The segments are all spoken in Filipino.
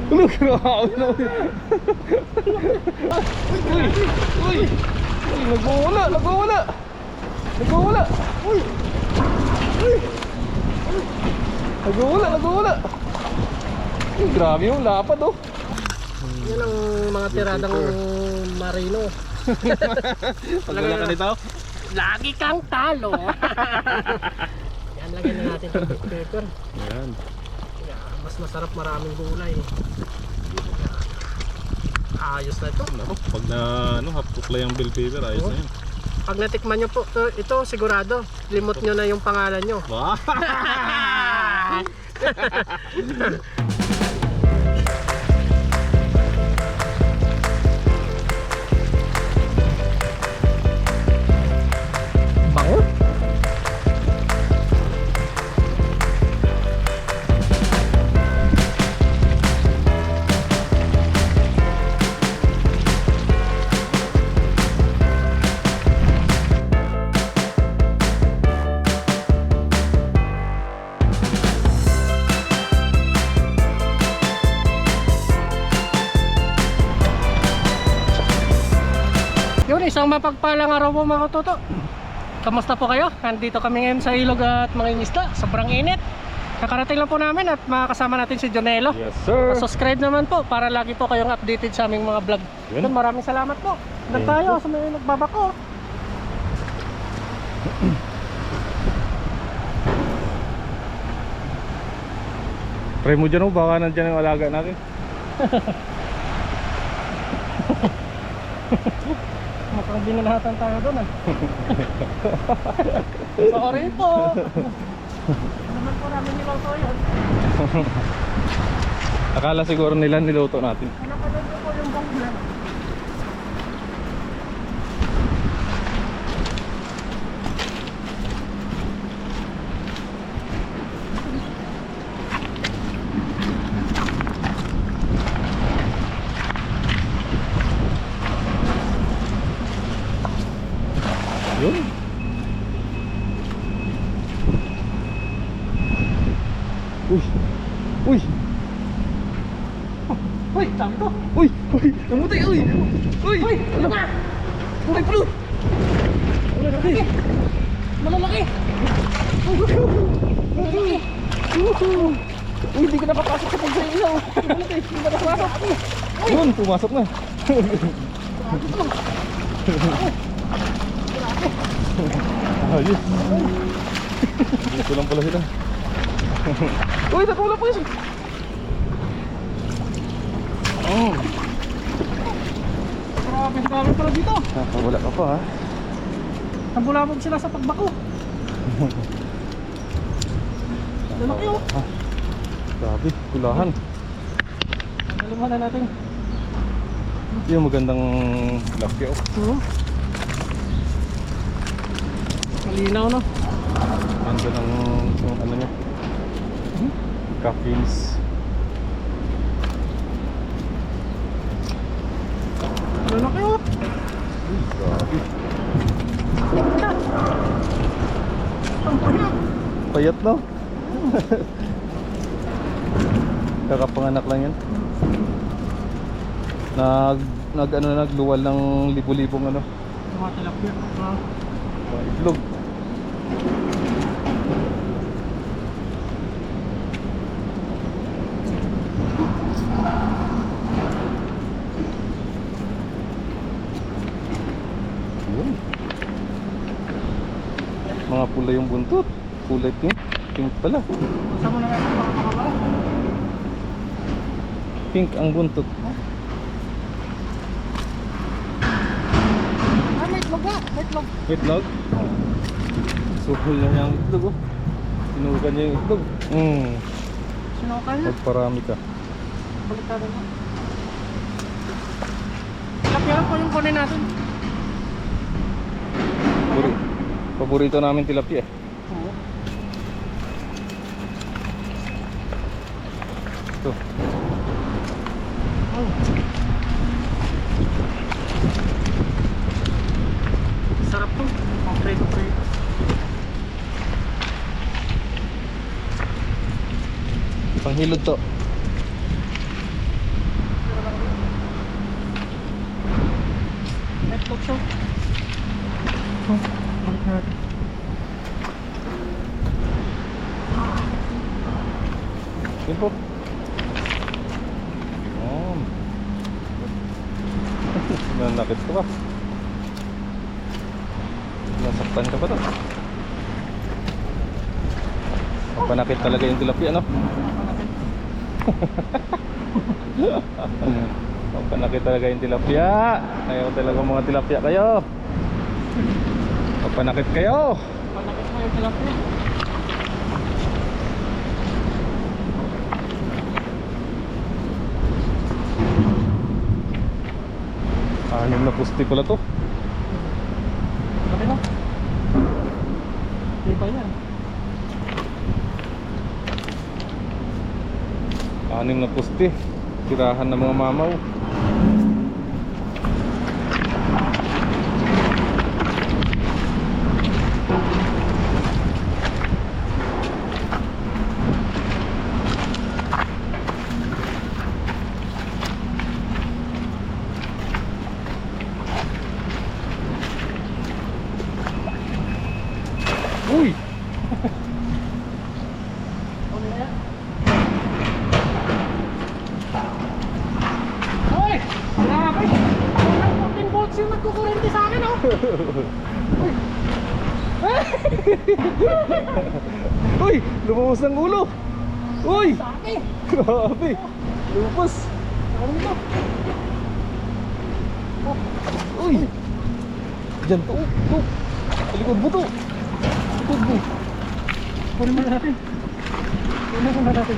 Ano, grabe na. Uy! Nagwawala! Nagwawala! Nagwawala! Uy! Nagwawala! Nagwawala! Uy, grabe yung lapad oh. Yan ang mga tiradang marino. Pagwala ka nito? Lagi kang talo. Yan, lagyan na natin ng pepper. Ayan. Yeah, mas masarap, maraming gulay. Ayos na ito. Naku, pag na hapukla yung bell pepper, ayos na yun. Pag natikman nyo po ito, sigurado limot nyo na yung pangalan nyo. Wow! Bango. Yun, isang mapagpalang araw po mga toto. Kamusta po kayo? Nandito kami ngayon sa ilog at mangingisda. Sobrang init. Kakarating lang po namin at makakasama natin si Jonelo. Yes sir! Subscribe naman po para lagi po kayong updated sa aming mga vlog. Yun. Yun, maraming salamat po. Doon tayo sa may nagbabako. Try mo dyan baka nandyan yung alaga natin. Mukhang binalahatan tayo doon ah. Sorry po. Naman po namin niluto yun. Akala siguro nila niluto natin. Nakadod po yung bangla. Yun. Uy! Uy! Uy, sabi ko. Uy! Uy! Namutay! Uy! Uy! Uy, ano ka? Uy! Bro! Malalaki. Malalaki. Malalaki. Uy! Hindi ka napapasok sa pagsayaw! Malalaki. Hindi ka nakapasok. Yun! Pumasok na! Ayos! Dito lang pala sila. Uy! Natulog pa yun! Oh! Grabe, grabe pala dito. Wala ka pa ha? Nabulabog sila sa pagbako. Lalaki oh. Grabe! Kulahan! Naluman na natin. Yung magandang laki oh. Malinaw no. Nandun ang yung ano niya. Caffeines. Lalaki oh. Grabe. Ang payat. Payat no? Kakapanganak lang yan. Nagluwal ng libo-libong ano. Tumatalapit. Mga itlog. Yun. Mga pula yung buntot. Kulay pink. Pink pala. Saan mo na natin makakabala? Pink ang buntot. Ah, may itlog ba? May itlog. Itlog? Sukol na niya ang itlog oh. Sinukan niya yung itlog. Sinukal na. Magparami ka. Baliktad mo. Tilapia po yung kunin natin. Paborito namin tilapia eh. Oo. Ito. Oh. Sarap to. Prito. Panghilod to. Tukso. Balik natin. Yun po. Nanakit ka ba? Nasaktan ka ba to? Panakit talaga yung tilapia, no? Panakit talaga yung tilapia. Ayaw talaga mga tilapia kayo. Panakit kayo. Panakit mo yung tilapia. Anim na pusti pala to. Laki na. Di ba yan? Anim na pusti. Tirahan ng mga mamaw. Uy! Ano na yan? Hoy! Grabe! Walang 14 volts yung nagkukurente sa akin, oh! Uy! Lumabas ng ulo! Uy! Sa akin! Grabe! Lumabas! Ano ito? Uy! Diyan to! To! Sa likod mo to! Likod mo! Kunin mo na natin. Kunin mo na natin.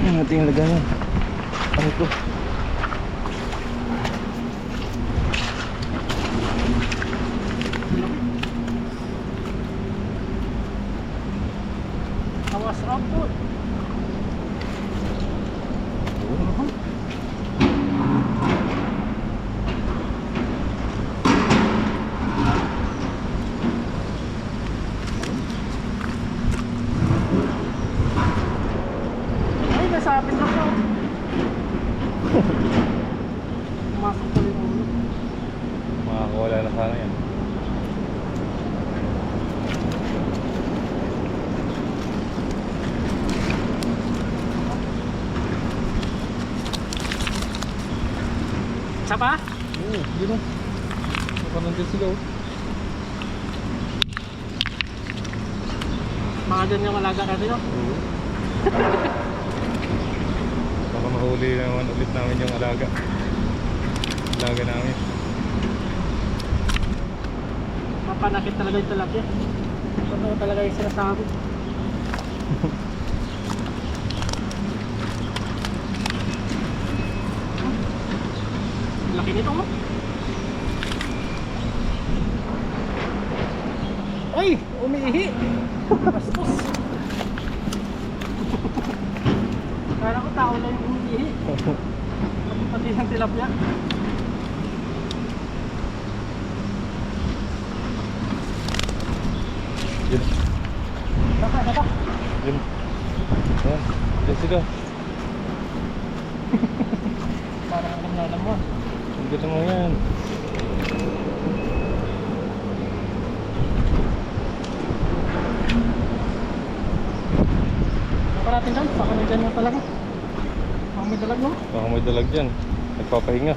Ang ating lagayan. Ano ito? Awas rock po. Ay, nasabit na po. Pumasok pa yung ulo. Makakawala na sana yan. Isa pa? Oo, yun o. Baka nandyan sila o. Mga dyan yung alaga natin, no? Oo. Baka mahuli naman ulit namin yung alaga. Alaga namin. Mapanakit talaga yung tilapia. Totoo talaga yung sinasabi. Laki nito, mo. Ay! Umiihi! Bastos! Kala ko tao lang yung umiihi. Pati ng tilapia. Yun. Baka. Yun. Ayan. Diyan sila. Parang alam na alam mo. Ang ganda mo yan. Baka natin dyan. Baka may dyan nga talaga. Baka may dalag, no? Baka may dalag dyan. Nagpapahinga.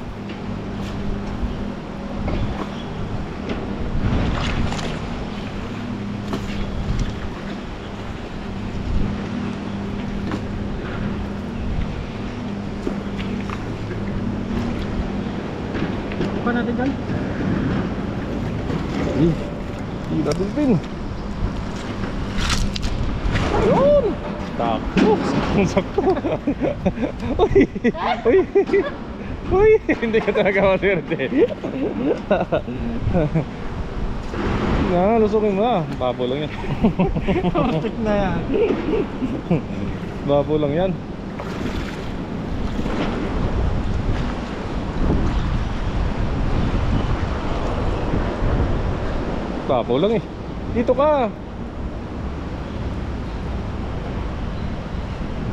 Baka natin dyan. Hindi natin pin. Ayun! Takbo! Sakto! Uy! Uy! Uy! Hindi ka talaga maswerte. Lusungin mo na. Babo lang yan. Perfect na yan. Babo lang yan. Babo lang eh. Dito ka.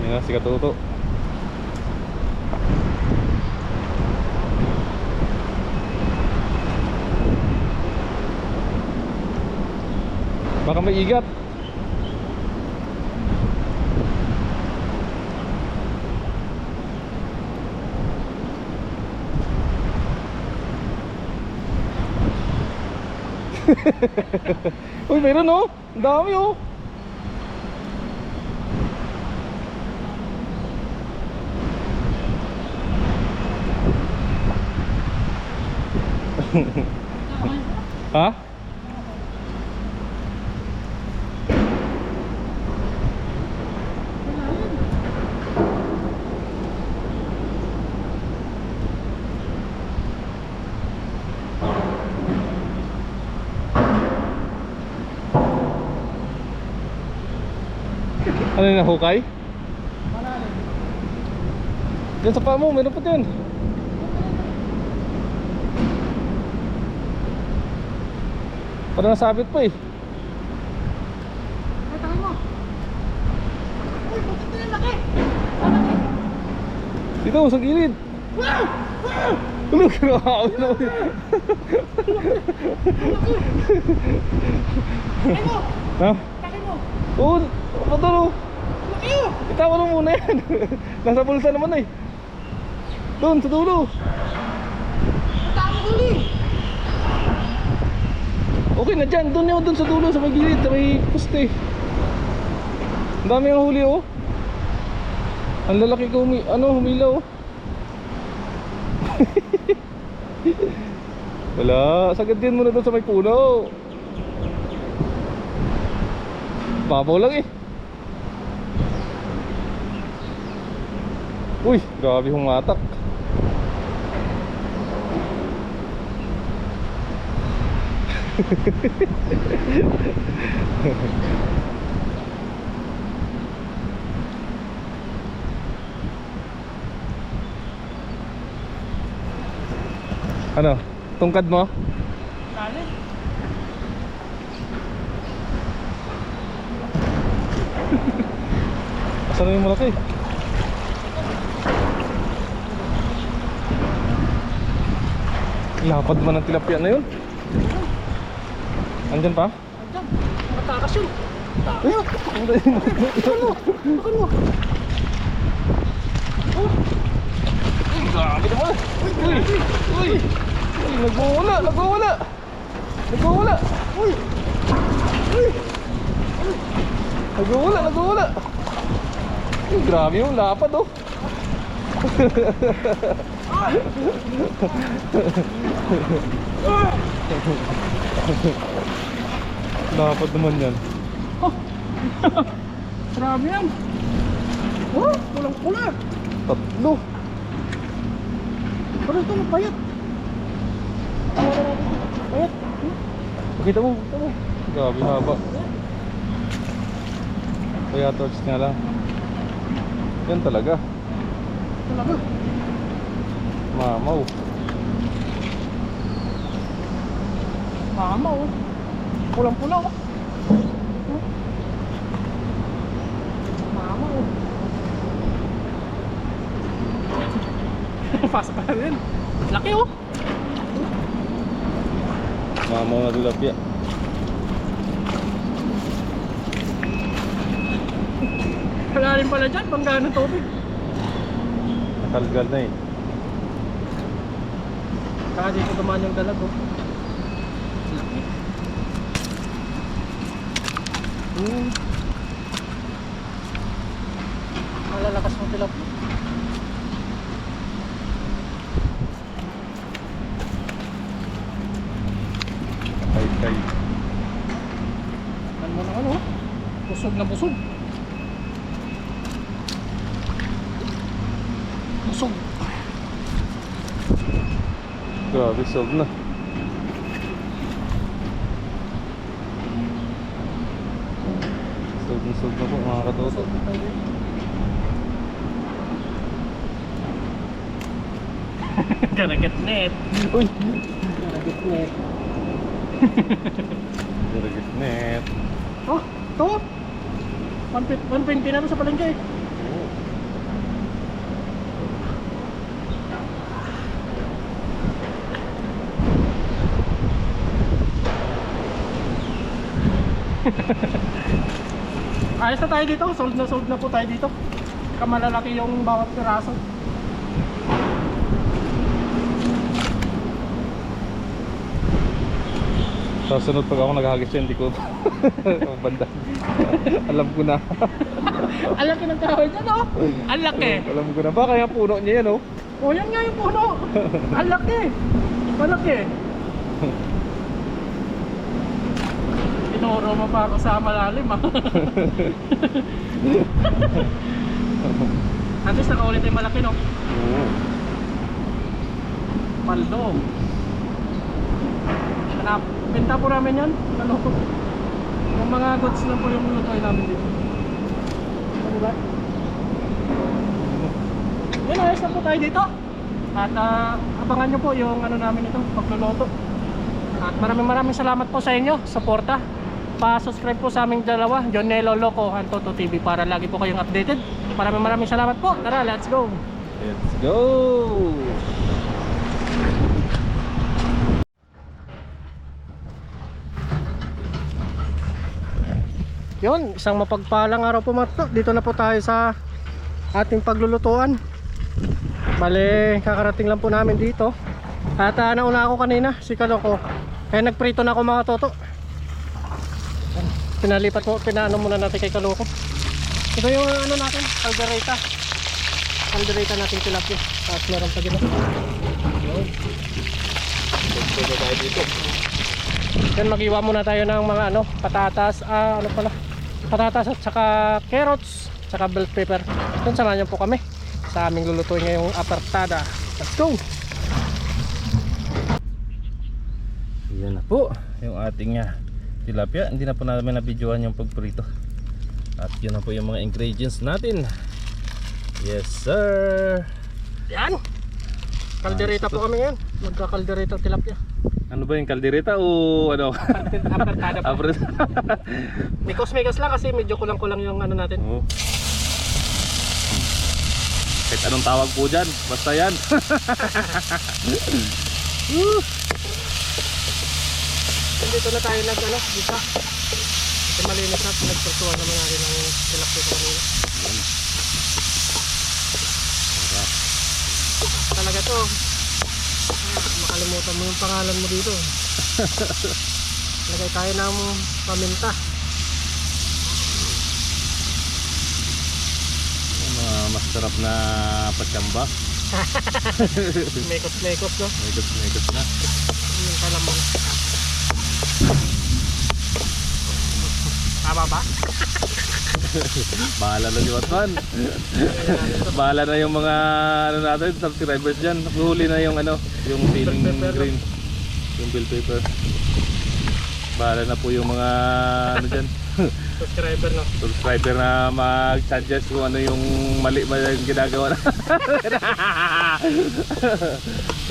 Yan na si Katuto. Baka may igat. Uy, meron oh. Ang dami oh. Ha? Ano yung nahukay? Diyan sa paa mo, meron pa dyan. Parang nasabit pa eh. Ay, takay mo. Uy, bakit na yung laki? Dito, sa gilid. Wow! Wow! Ano, grabe na. Takay mo! Ha? Takay mo! Oo, paturo. Laki oh! Itawa mo muna yan. Nasa bulsa naman eh. Doon, sa dulo. Tama huli! Okay na dyan, doon yun, doon sa dulo, sa may gilid, sa may poste. Ang dami ang huli oh. Ang lalaki ko humilaw oh. Wala, sagad din muna doon sa may puno. Babaw lang eh. Uy, grabe humatak. Ano? Tungkad mo? Dali. Asan na yung malaki? Lapad man ang tilapia na yun. Andyan pa? Andiyan. Matakas yun. Tayo. Bakit mo? Bakit mo? Uy, grabe naman. Uy, uy, uy, nagwawala, nagwawala. Nagwawala. Uy! Uy! Nagwawala, nagwawala. Uy, grabe yung lapad oh. Lapad naman yan. Grabe yan. Oh, pulang-pula. Tatlo. Pero ito mapayat. Payat. Pakita mo, pakita mo. Grabe haba. Kaya torch nga lang. Yan talaga. Talaga. Mamaw. Mama oh. Pulang-pula oh. Mama oh. Pasok pa rin. Laki oh. Mamaw na tilapia. Wala rin pala dyan. Bangga ng tubig. Nakalgal na eh. Saka dito dumaan yung dalag oh. Laki. Malalakas mo tilapia. Kay. Ano mo na ano? Busog na busog. Busog. Grabe, sog na. Sog na po mga katoto. Garagat net. Uy! Garagat net. Garagat net. Oh, ito. 120 na ito sa palengke. Ayos na tayo dito, sold na po tayo dito. Kamalalaki yung bawat piraso. Sa sunod pag ako naghagis yan, hindi ko banda. Alam ko na. Ang laki ng kahoy dyan, oh. Ang laki. Alam ko na. Baka yung puno niya yan, oh. O yan nga yung puno. Ang laki. Malaki. Tinuro mo pa ako sa malalim, ah. At least nakaulit yung malaki, no? Oo. Paldo. Benta po namin yan. Ano po? Yung mga goods na po yung lutoy namin dito. Ano ba? Yun, ayos na po tayo dito. At abangan nyo po yung ano namin ito, pagluluto. At maraming salamat po sa inyo, suporta. Pa-subscribe po sa aming dalawa, Jonelo Loco and Toto TV, para lagi po kayong updated. Maraming salamat po. Tara, let's go. Let's go! Yun, isang mapagpalang araw po mga. Dito na po tayo sa ating paglulutuan. Bale, kakarating lang po namin dito. At nauna ako kanina, si Kaloko. Kaya nagprito na ako mga toto. Pinalipat mo, pinaano muna natin kay Kaloko. Ito yung ano natin, caldereta. Caldereta natin tilapia. Tapos meron pa dito. Let's go tayo dito. Then mag-iwa muna tayo ng mga ano, patatas, ano pala, patatas at saka carrots, saka bell pepper. Then samahan niyo po kami sa aming lulutuin ngayong apertada. Let's go! Yan na po yung ating tilapia. Hindi na po namin na-videoan yung pagprito. At yun na po yung mga ingredients natin. Yes sir. Yan! Kaldereta po kami ngayon. Magkakaldereta tilapia. Ano ba yung kaldereta o ano? Apertada po. Mikos lang kasi medyo kulang-kulang yung ano natin. Oo. Kahit anong tawag po dyan, basta yan. Dito na tayo nag ano, dito. Ito malinis na, nagpertuan naman natin ng tilapia kanina. Talaga to. Makalimutan mo yung pangalan mo dito. Lagay tayo ng paminta. Mga masarap na patsamba. Mekos no? Mekos na. Yung kalamang. Tama ba? Bahala na si Watman. Bahala na yung mga ano natin, subscribers dyan. Nakuhuli na yung ano, yung ceiling green, yung bell pepper. Bahala na po yung mga ano dyan. Subscriber na mag-suggest kung ano yung mali ba yung ginagawa na.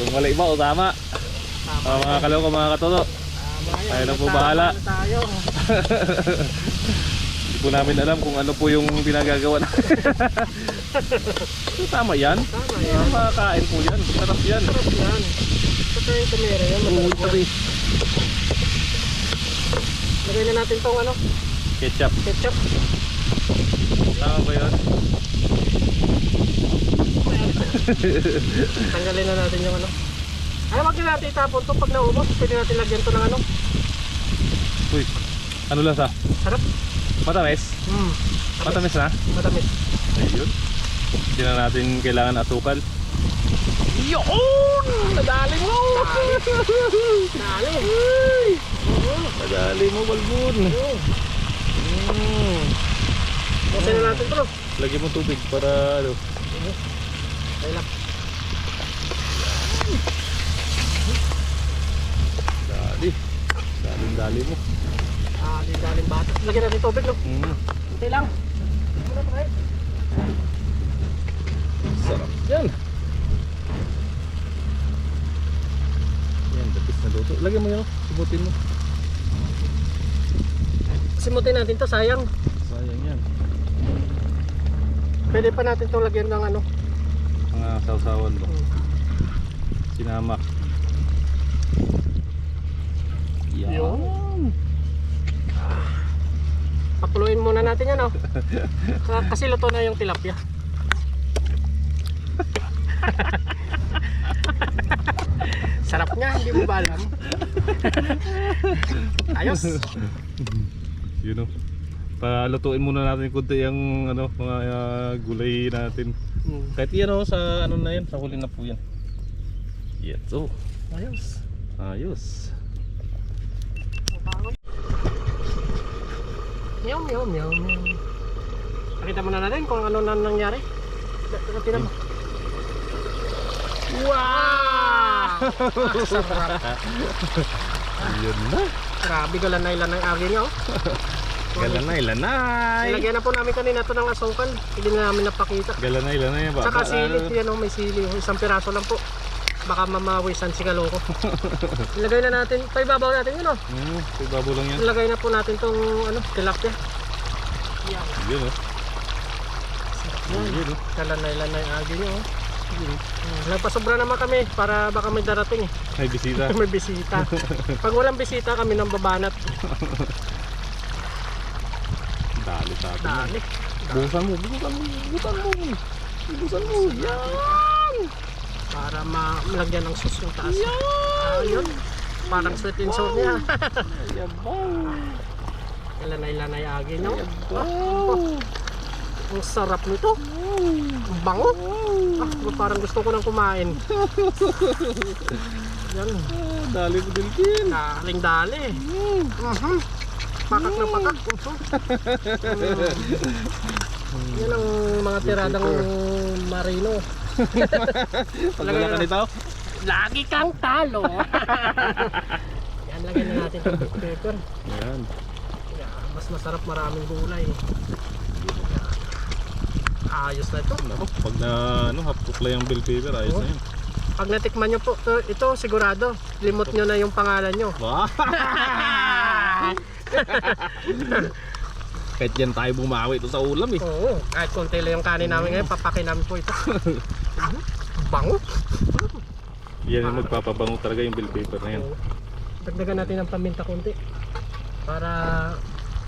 Kung mali ba o tama. Mga kaloko, mga katoto, tayo na po bahala. Hindi po namin alam kung ano po yung pinagagawa na. Tama yan. Makakain po yan. Sarap yan. Ito yung tumira yan. Lagay na natin tong ano, Ketchup. Tama ba yun? Tanggalin na natin yung ano. Ay, wag na natin itapon to pag naubos. Pwede natin lagyan to ng ano. Uy, ano lasa? Sarap. Matamis? Matamis na? Matamis. Ayun. Hindi na natin kailangan atukal. Yun! Nadali mo! Nadali! Nadali mo, Balbon. Bukasin na natin bro. Lagyan mo tubig para ano. Ay lang. Dali mo. Daling bata. Lagyan natin tubig no? Hindi lang. Sarap yan. Yan, dapis na luto. Lagyan mo yun, subutin mo. Simutin natin to, sayang. Sayang yan. Pwede pa natin to lagyan ng ano. Mga sausawan mo. Sinamak. Yan. natin yan, oh. Kasi luto na yung tilapia. Sarap niya, hindi mo ba alam? Ayos. Yun o. Palutuin muna natin kunti yung ano, mga gulay natin. Kahit yan o, sa ano na yan, sa huli na po yan. Yes, oh. Ayos. Ayos. Meow, meow, meow, meow. Pakita muna natin kung ano na nangyari. Tingnan mo. Wow! Sarap. Yun na. Grabe, galanay-lanay agi niya, oh. Galanay. Nilagyan na po namin kanina ito ng asukal. Hindi na namin napakita. Galanay ba? Saka sili. Yan, oh, may sili. Isang piraso lang po. Baka mamawisan si Kaloko. Ilagay na natin. Paibabaw natin yun, oh. Babo lang yan. Ilagay na po natin itong ano, tilapia. Yan. Yun o. Yun o. Galanay-lanay agi niya, oh. Nagpasobra naman kami para baka may darating, eh. May bisita. May bisita. Pag walang bisita kami nang babanat. Dali sa atin. Dali. Busan mo. Yan. Para malagyan ng sauce yung taas. Ayun. Parang sweet and sour niya. Yabaw. Lanay-lanay agi niya. Wow. Ang sarap nito. Ang bango. Parang gusto ko nang kumain. Yan. Dali mo din. Daling dali. Pakak na pakak. Yan ang mga tiradang marino. Pagdala ka nito? Lagi kang talo. Yan, lagyan na natin ng black pepper. Yan. Yan, mas masarap, maraming gulay. Yan. Ayos na ito. Ako, pag na ano, hapukla yung bell pepper, ayos na yun. Pag natikman nyo po, ito sigurado, limot nyo na yung pangalan nyo. Wow. Kahit yan tayo bumawi ito sa ulam eh. Oo, kahit konti lang yung kanin namin ngayon, papakin namin po ito. Bango. Yan yung magpapabango talaga yung bell pepper na yan. Oo. Dagdagan natin ng paminta konti para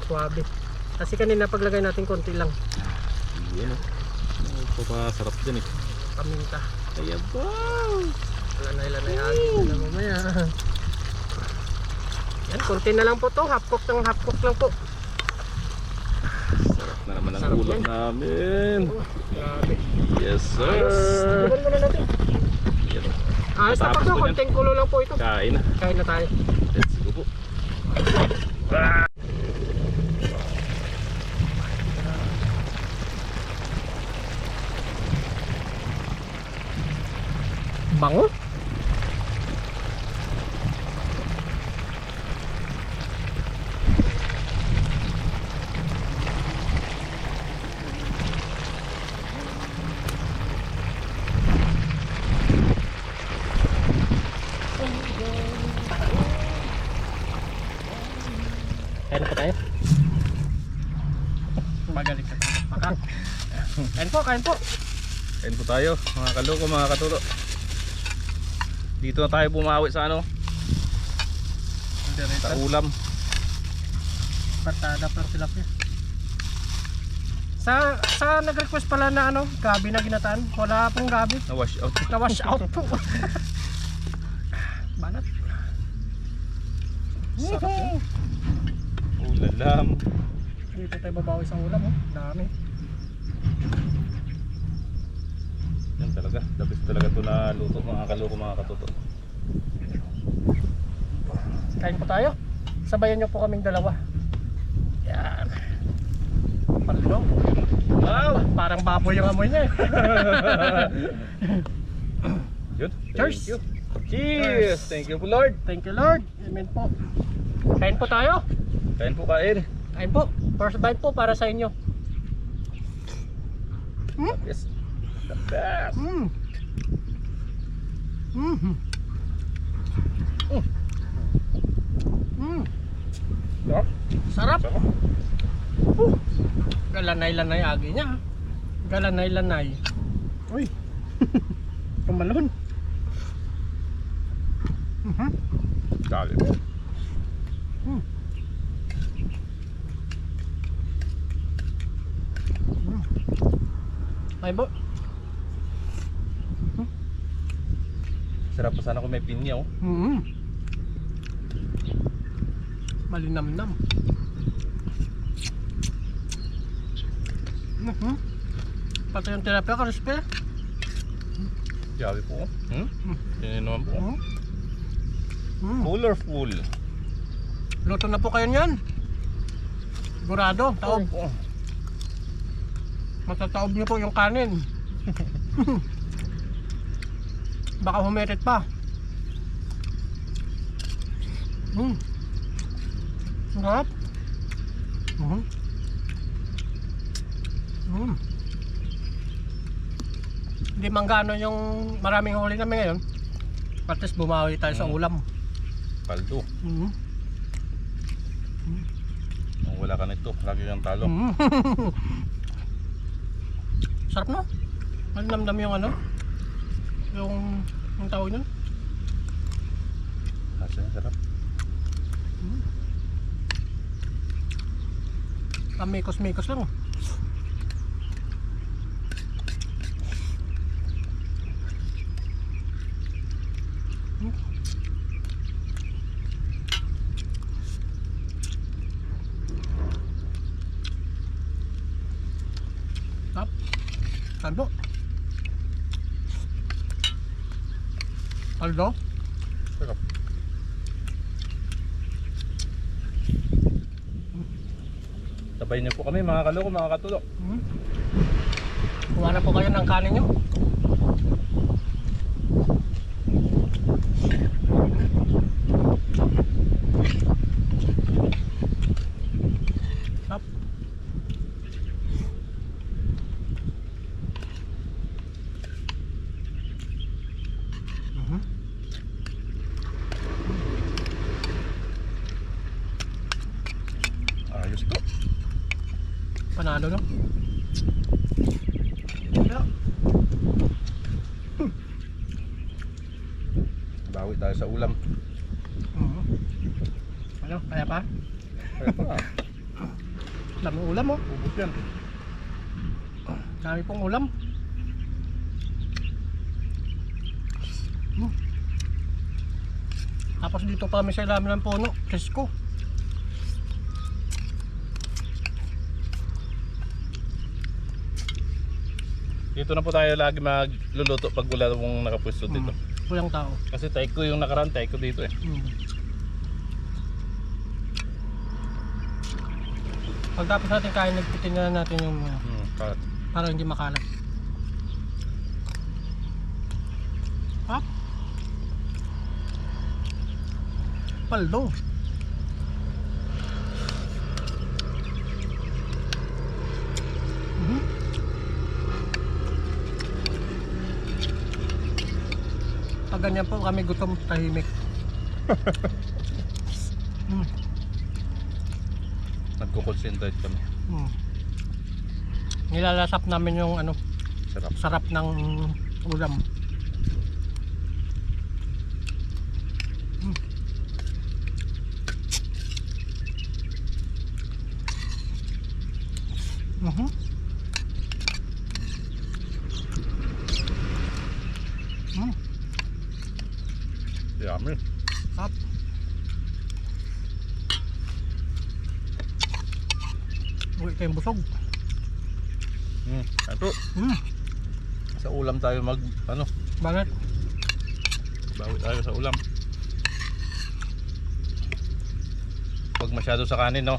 suwabe. Kasi kanina paglagay natin konti lang Yan o. Papasarap din eh. paminta. Ayan wow. Lanay-lanay agin na mamaya. Yan, konti na lang po to. Half cook lang po. Sarap na naman ang Sarap ulam yan. namin. Grabe. Yes sir. Ayos. Muna natin. Yan. Ayos na po Matapos to. po yan. Konting kulo lang po ito. Kain na. Kain na tayo. Let's go po. Bango. Kain po tayo. Magaling ka tayo. Pakak. Kain po. Kain po tayo mga kaloko, mga katulo. Dito na tayo bumawi sa ano, sa ulam. Patada per tilapia. Sa nag-request pala na ano, gabi na ginataan. Wala pong gabi. Na wash out. Na-wash out po. Banat. Sarap yun. Ulalam. Dito tayo babawi sa ulam, oh. Dami. Yan talaga, labis talaga ito na luto mga kaloko, mga katuto. Kain po tayo. Sabayan nyo po kaming dalawa. Yan. Palo. Wow! Parang baboy yung amoy niya, eh. Yun. Cheers! Thank you. Cheers! Thank you po Lord. Thank you Lord. Amen po. Kain po tayo. Kain po kain. Kain po. First bite po para sa inyo. Yes. The best. Sarap. Galanay-lanay agi niya. Galanay-lanay. Uy. Tumalon. Dali. May bo. Sarap pa sana kung may pinya oh. Malinamnam. Pati yung tilapia crispy. Grabe po. Yun naman po. Colorful. Luto na po kayo niyan. Sigurado, taob. Matataob niyo po yung kanin. Baka humirit pa. Sarap. Hindi manggano yung maraming huli namin ngayon. At least bumawi tayo sa ulam. Paldo. Kung wala ka nito, lagi kang talo. Sarap no? Malinamnam yung ano? Yung tawag nun? Kasi sarap. Mikos-mikos lang. Sarap. Saldo. Saldo. Sarap. Sabay niyo po kami mga kaloko, mga katulo. Kuha na po kayo ng kanin nyo. Sarap. Ayos to. Panalo no? Yeah. Bawi tayo sa ulam. Ano? Kaya pa? Kaya pa. Dami ulam oh. Ubus yan. Dami pong ulam. Tapos dito pa kami sa ilalim ng puno. Presko. Dito na po tayo lagi magluluto pag wala mong nakapwesto dito. Walang tao. Kasi taiko yung nakaraan, taiko dito eh. Pagtapos natin kain, nagpitin na natin yung mga Kalat. para hindi makalat. Hop. Paldo. Pag ganyan po kami gutom, tahimik. Nagko-concentrate kami. Nilalasap namin yung ano, Sarap. sarap ng ulam. Yummy. Up. Uwi kayong busog. Ito. Sa ulam tayo Bakit? bawi tayo sa ulam. Pag masyado sa kanin, no?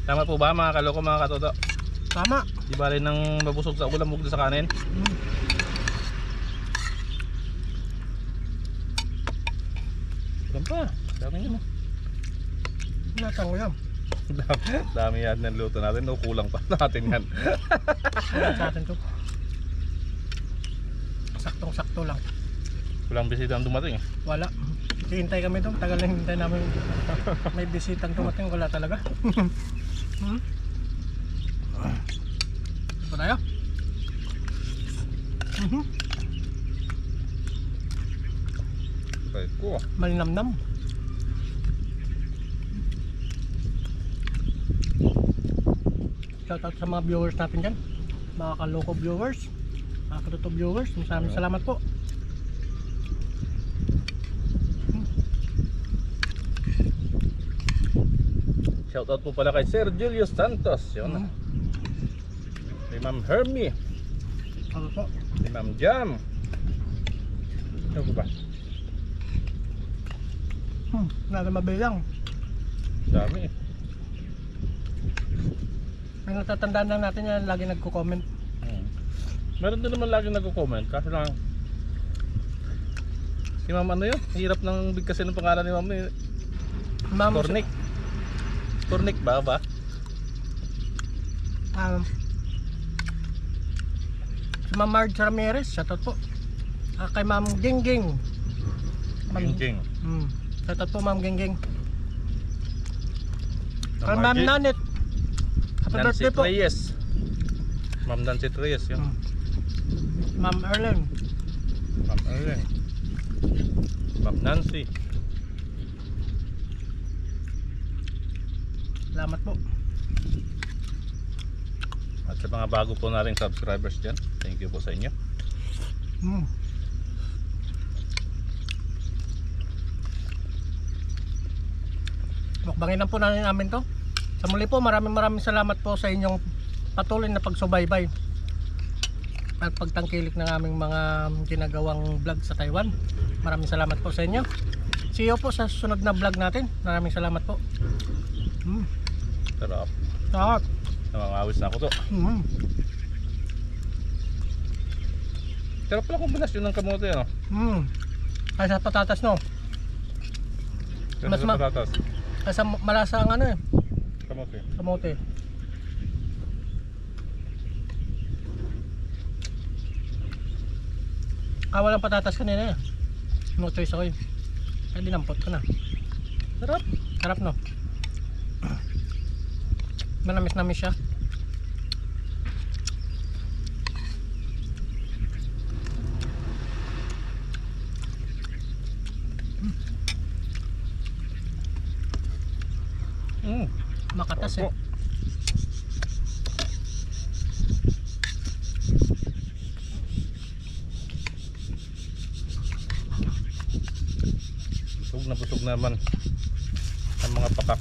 Tama po ba mga kaloko, mga katoto? Tama. Di bali nang mabusog sa ulam, huwag na sa kanin. Yan pa, dami yan. Natang ko yan. Dami yan ng luto natin, no? Kulang pa natin yan. Kulang sa atin to. Saktong-sakto lang. Kulang bisita ang dumating eh. Wala. Hintay kami doon. Tagal na hintay namin. May bisitang dumating. Wala talaga. Ito tayo. Okay, cool. Malinamnam. Shoutout sa mga viewers natin dyan. mga kaloko viewers, mga katuto viewers, maraming salamat po. Shoutout po pala kay Sir Julius Santos. Yun. Mm. Kay Ma'am Hermie. Ano po? Kay Ma'am Jam. Ano po ba? Wala na mabilang. Dami. May natatandaan lang natin yan, lagi nagko-comment. Meron din naman lagi nagko-comment. Kasi lang si Ma'am ano yun? Hirap ng bigkasin ng pangalan ni Ma'am eh. Ma'am, Cornic. Cornic ba? si Ma'am Marge Ramirez, shoutout po. Kay Ma'am Gingging. King. Shoutout po Ma'am Gingging. Kay Ma'am Ma'am Margie. Nanet. Happy Nancy birthday po. Reyes. Ma'am Nancy Reyes yun. Ma'am Erlen. Ma'am Ellen. Ma'am Nancy. Salamat po. At sa mga bago po nating subscribers dyan, thank you po sa inyo. Mukbangin lang po namin to. Sa muli po, maraming salamat po sa inyong patuloy na pagsubaybay at pagtangkilik ng aming mga ginagawang vlog sa Taiwan. Maraming salamat po sa inyo. See you po sa susunod na vlog natin. Maraming salamat po. Sarap. Sarap. Namangawis na ako to. Sarap pala kombinasyon ng kamote ano? Ay sa patatas no. Kasi Mas sa patatas. Kasi malasa ang ano eh. Kamote. Kamote. Walang patatas kanina eh. No choice ako eh. Ay dinampot ko na. Sarap. Sarap no. Manamis-namis siya. Makatas eh. Busog na busog naman ang mga pakak.